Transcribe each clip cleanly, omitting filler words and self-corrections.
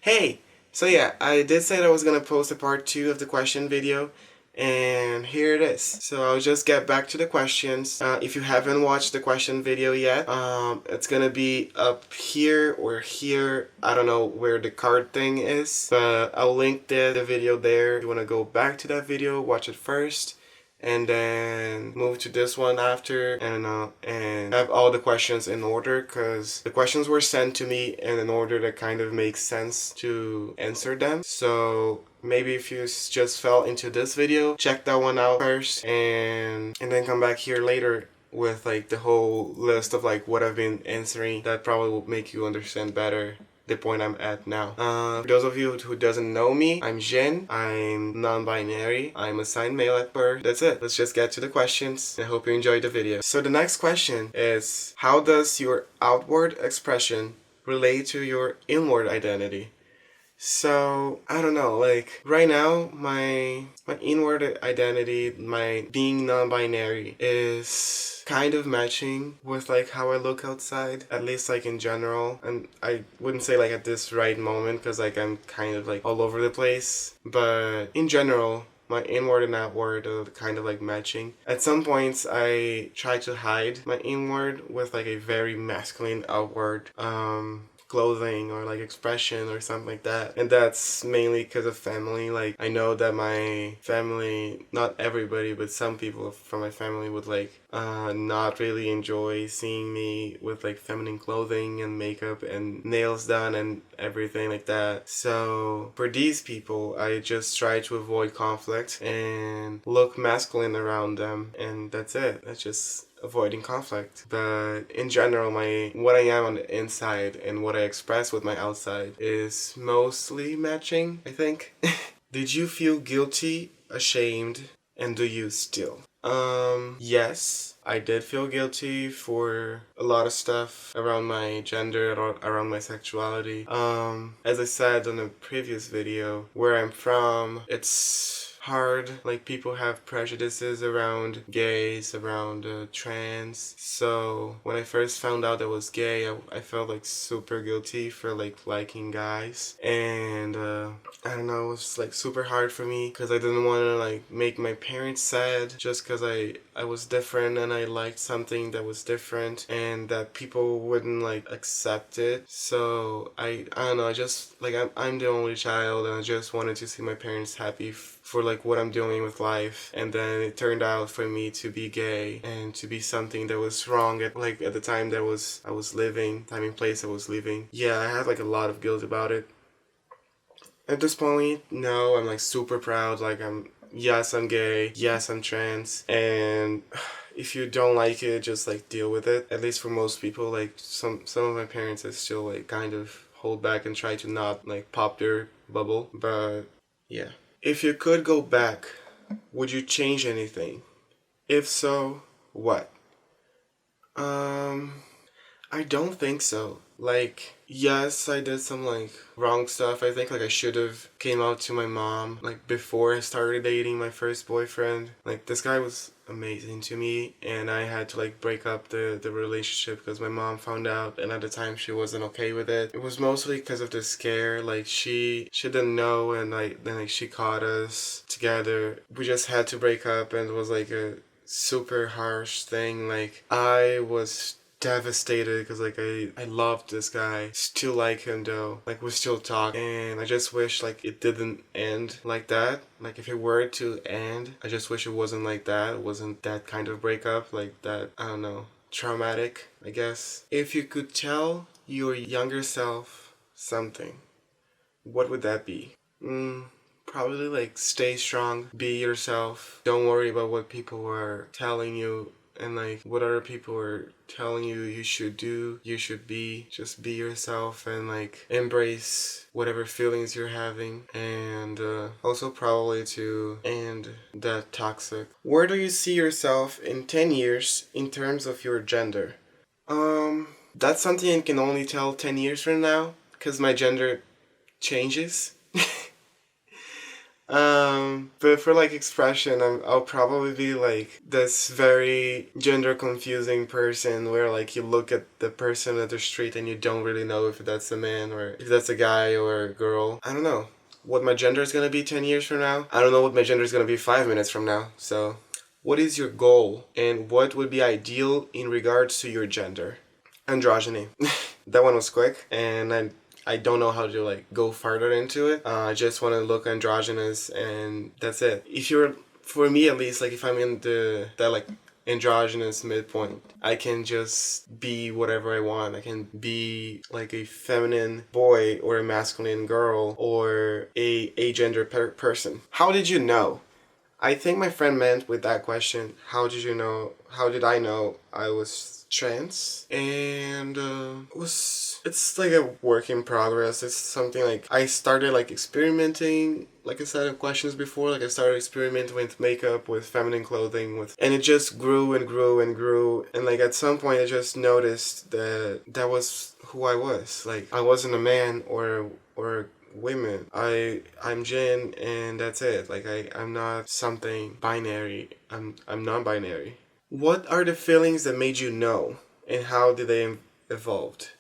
Hey! So yeah, I did say that I was gonna post a part 2 of the question video, and here it is. So I'll just get back to the questions. If you haven't watched the question video yet, it's gonna be up here or here. I don't know where the card thing is, but I'll link the video there. If you wanna go back to that video, watch it first, and then move to this one after, and have all the questions in order, because the questions were sent to me in an order that kind of makes sense to answer them. So maybe if you just fell into this video, check that one out first, and then come back here later with like the whole list of like what I've been answering. That probably will make you understand better the point I'm at now. For those of you who doesn't know me, I'm Jynn. I'm non-binary. I'm assigned male at birth. That's it. Let's just get to the questions. I hope you enjoyed the video. So the next question is, how does your outward expression relate to your inward identity? So, I don't know, like, right now, my inward identity, my being non-binary, is kind of matching with, like, how I look outside, at least, like, in general. And I wouldn't say, like, at this right moment, because, like, I'm kind of, like, all over the place. But, in general, my inward and outward are kind of, like, matching. At some points, I try to hide my inward with, like, a very masculine outward, clothing or like expression or something like that, and that's mainly because of family. Like, I know that my family, not everybody, but some people from my family would like not really enjoy seeing me with like feminine clothing and makeup and nails done and everything like that. So for these people, I just try to avoid conflict and look masculine around them, and that's it. That's just avoiding conflict. But in general, what I am on the inside and what I express with my outside is mostly matching, I think. Did you feel guilty, ashamed, and do you still? Yes, I did feel guilty for a lot of stuff around my gender, around my sexuality. As I said on a previous video, where I'm from, it's hard. Like, people have prejudices around gays, around trans. So when I first found out I was gay, I felt like super guilty for like liking guys, and I don't know, it was like super hard for me because I didn't want to like make my parents sad just because I was different and I liked something that was different, and that people wouldn't like accept it. So I don't know, I just like I'm the only child, and I just wanted to see my parents happy for like what I'm doing with life. And then it turned out for me to be gay and to be something that was wrong at the time that I was living, time and place I was living. Yeah, I had like a lot of guilt about it. At this point, no, I'm like super proud. Like, yes, I'm gay, yes, I'm trans, and if you don't like it, just like deal with it. At least for most people, like some of my parents, I still like kind of hold back and try to not like pop their bubble. But yeah. If you could go back, would you change anything? If so, what? I don't think so. Like, yes, I did some like wrong stuff. I think like I should have came out to my mom like before I started dating my first boyfriend. Like, this guy was amazing to me, and I had to like break up the relationship because my mom found out, and at the time she wasn't okay with it. It was mostly because of the scare. Like, she didn't know, and like then like she caught us together. We just had to break up, and it was like a super harsh thing. Like, I was devastated because like I loved this guy, still like him though, like we still talk, and I just wish like it didn't end like that. Like, if it were to end, I just wish it wasn't like that. It wasn't that kind of breakup, like that, I don't know, traumatic, I guess. If you could tell your younger self something, what would that be? Probably like stay strong, be yourself, don't worry about what people are telling you and like what other people are telling you should do, you should be. Just be yourself and like embrace whatever feelings you're having, and also probably to end that toxic. Where do you see yourself in 10 years in terms of your gender? That's something I can only tell 10 years from now because my gender changes. But for like expression, I'll probably be like this very gender confusing person where like you look at the person at the street and you don't really know if that's a man or if that's a guy or a girl. I don't know what my gender is gonna be 10 years from now. I don't know what my gender is gonna be 5 minutes from now. So, what is your goal and what would be ideal in regards to your gender? Androgyny. That one was quick, and I don't know how to like go further into it. I just want to look androgynous, and that's it. If you're, for me at least, like if I'm in the that like androgynous midpoint, I can just be whatever I want. I can be like a feminine boy or a masculine girl or a agender person. How did you know? I think my friend meant with that question, how did you know? How did I know I was trans? And it's like a work in progress. It's something like I started like experimenting, like I said in questions before, like I started experimenting with makeup, with feminine clothing, and it just grew and grew and grew. And like at some point I just noticed that that was who I was. Like I wasn't a man or women. I'm Jynn and that's it. Like I'm not something binary. I'm non-binary. What are the feelings that made you know and how did they evolved?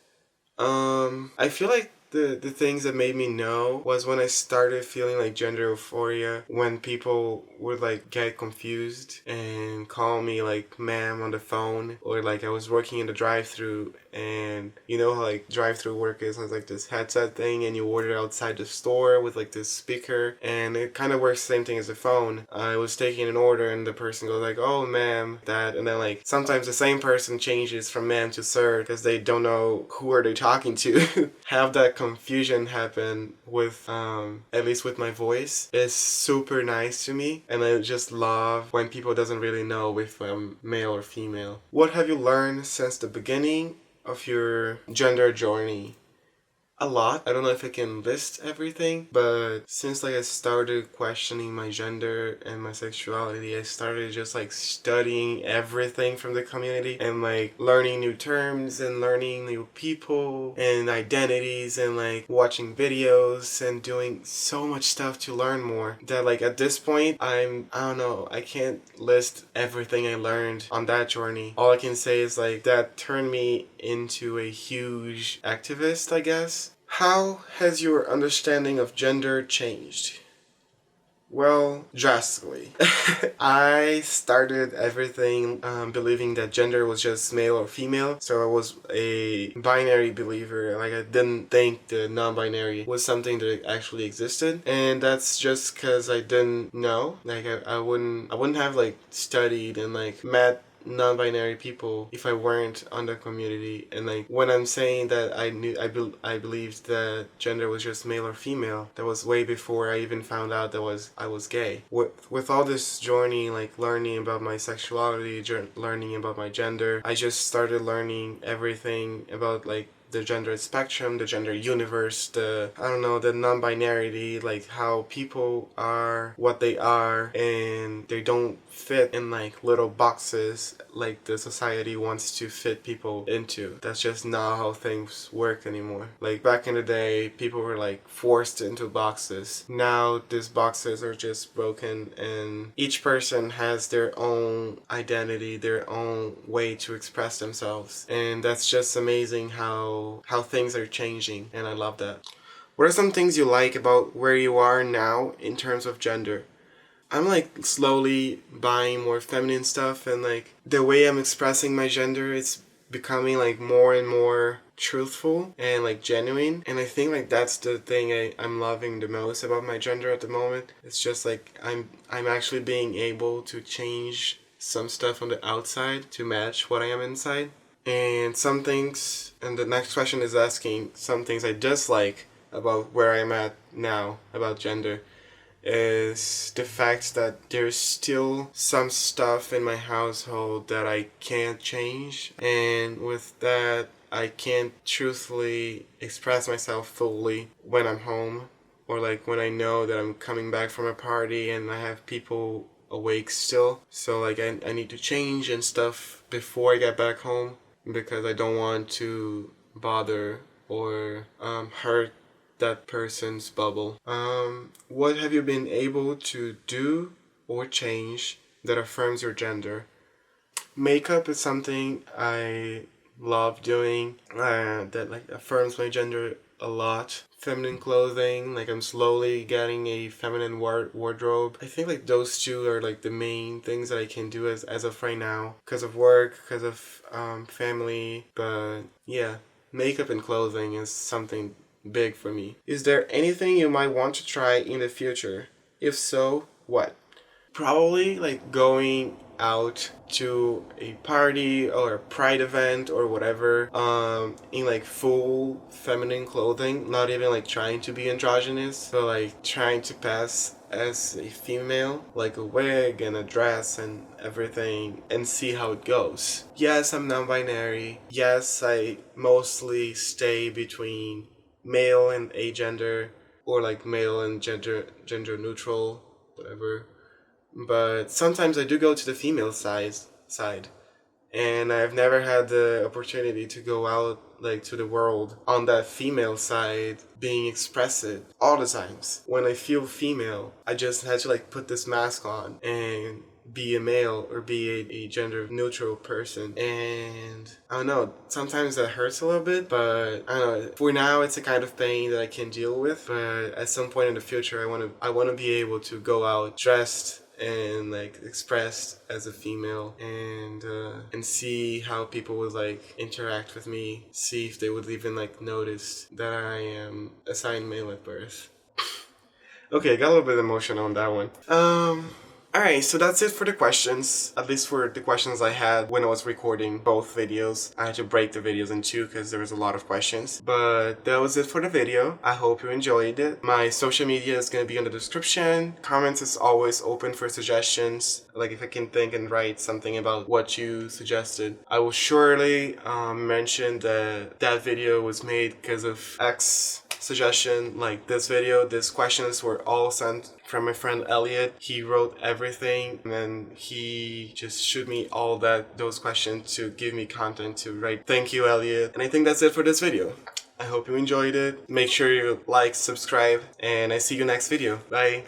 I feel like the things that made me know was when I started feeling like gender euphoria, when people would like get confused and call me like ma'am on the phone, or like I was working in the drive-through and you know how like drive-through work is, has like this headset thing and you order outside the store with like this speaker and it kind of works the same thing as a phone. I was taking an order and the person goes like, oh ma'am, that, and then like sometimes the same person changes from ma'am to sir because they don't know who are they talking to. Have that confusion happen with at least with my voice is super nice to me, and I just love when people doesn't really know if I'm male or female. What have you learned since the beginning of your gender journey? A lot. I don't know if I can list everything, but since like I started questioning my gender and my sexuality, I started just like studying everything from the community and like learning new terms and learning new people and identities and like watching videos and doing so much stuff to learn more that like at this point I don't know, I can't list everything I learned on that journey. All I can say is like that turned me into a huge activist, I guess. How has your understanding of gender changed? Well, drastically. I started everything believing that gender was just male or female, so I was a binary believer. Like I didn't think the non-binary was something that actually existed, and that's just because I didn't know. Like I wouldn't have like studied and like met non-binary people if I weren't on the community. And like when I'm saying that I believed that gender was just male or female, that was way before I even found out that I was gay. With all this journey, like learning about my sexuality, learning about my gender, I just started learning everything about like the gender spectrum, the gender universe, the, I don't know, the non-binarity, like how people are what they are and they don't fit in like little boxes like the society wants to fit people into. That's just not how things work anymore. Like back in the day, people were like forced into boxes. Now these boxes are just broken and each person has their own identity, their own way to express themselves. And that's just amazing how things are changing, and I love that. What are some things you like about where you are now in terms of gender? I'm like slowly buying more feminine stuff, and like the way I'm expressing my gender, it's becoming like more and more truthful and like genuine. And I think like that's the thing I'm loving the most about my gender at the moment. It's just like I'm actually being able to change some stuff on the outside to match what I am inside. And some things, and the next question is asking some things I dislike about where I'm at now about gender, is the fact that there's still some stuff in my household that I can't change, and with that I can't truthfully express myself fully when I'm home, or like when I know that I'm coming back from a party and I have people awake still. So like I need to change and stuff before I get back home because I don't want to bother or hurt that person's bubble. What have you been able to do or change that affirms your gender? Makeup is something I love doing, that like affirms my gender a lot. Feminine clothing, like I'm slowly getting a feminine wardrobe. I think like those two are like the main things that I can do as of right now, because of work, because of family. But yeah, makeup and clothing is something big for me. Is there anything you might want to try in the future? If so, what? Probably like going out to a party or a pride event or whatever, in like full feminine clothing, not even like trying to be androgynous, but like trying to pass as a female, like a wig and a dress and everything, and see how it goes. Yes, I'm non-binary. Yes, I mostly stay between male and agender, or like male and gender neutral, whatever. But sometimes I do go to the female side, and I've never had the opportunity to go out like to the world on that female side, being expressive all the times. When I feel female, I just had to like put this mask on and be a male or be a gender neutral person. And I don't know, sometimes that hurts a little bit, but I don't know, for now it's a kind of pain that I can deal with. But at some point in the future, I want to be able to go out dressed and like expressed as a female, and see how people would like interact with me, see if they would even like notice that I am assigned male at birth. Okay, got a little bit emotional on that one. Alright, so that's it for the questions. At least for the questions I had when I was recording both videos. I had to break the videos in two because there was a lot of questions. But that was it for the video. I hope you enjoyed it. My social media is going to be in the description. Comments is always open for suggestions. Like if I can think and write something about what you suggested, I will surely mention that that video was made because of X suggestion. Like this video, these questions were all sent from my friend Elliot. He wrote everything and then he just shoot me all those questions to give me content to write. Thank you, Elliot. And I think that's it for this video. I hope you enjoyed it. Make sure you like, subscribe, and I see you next video. Bye.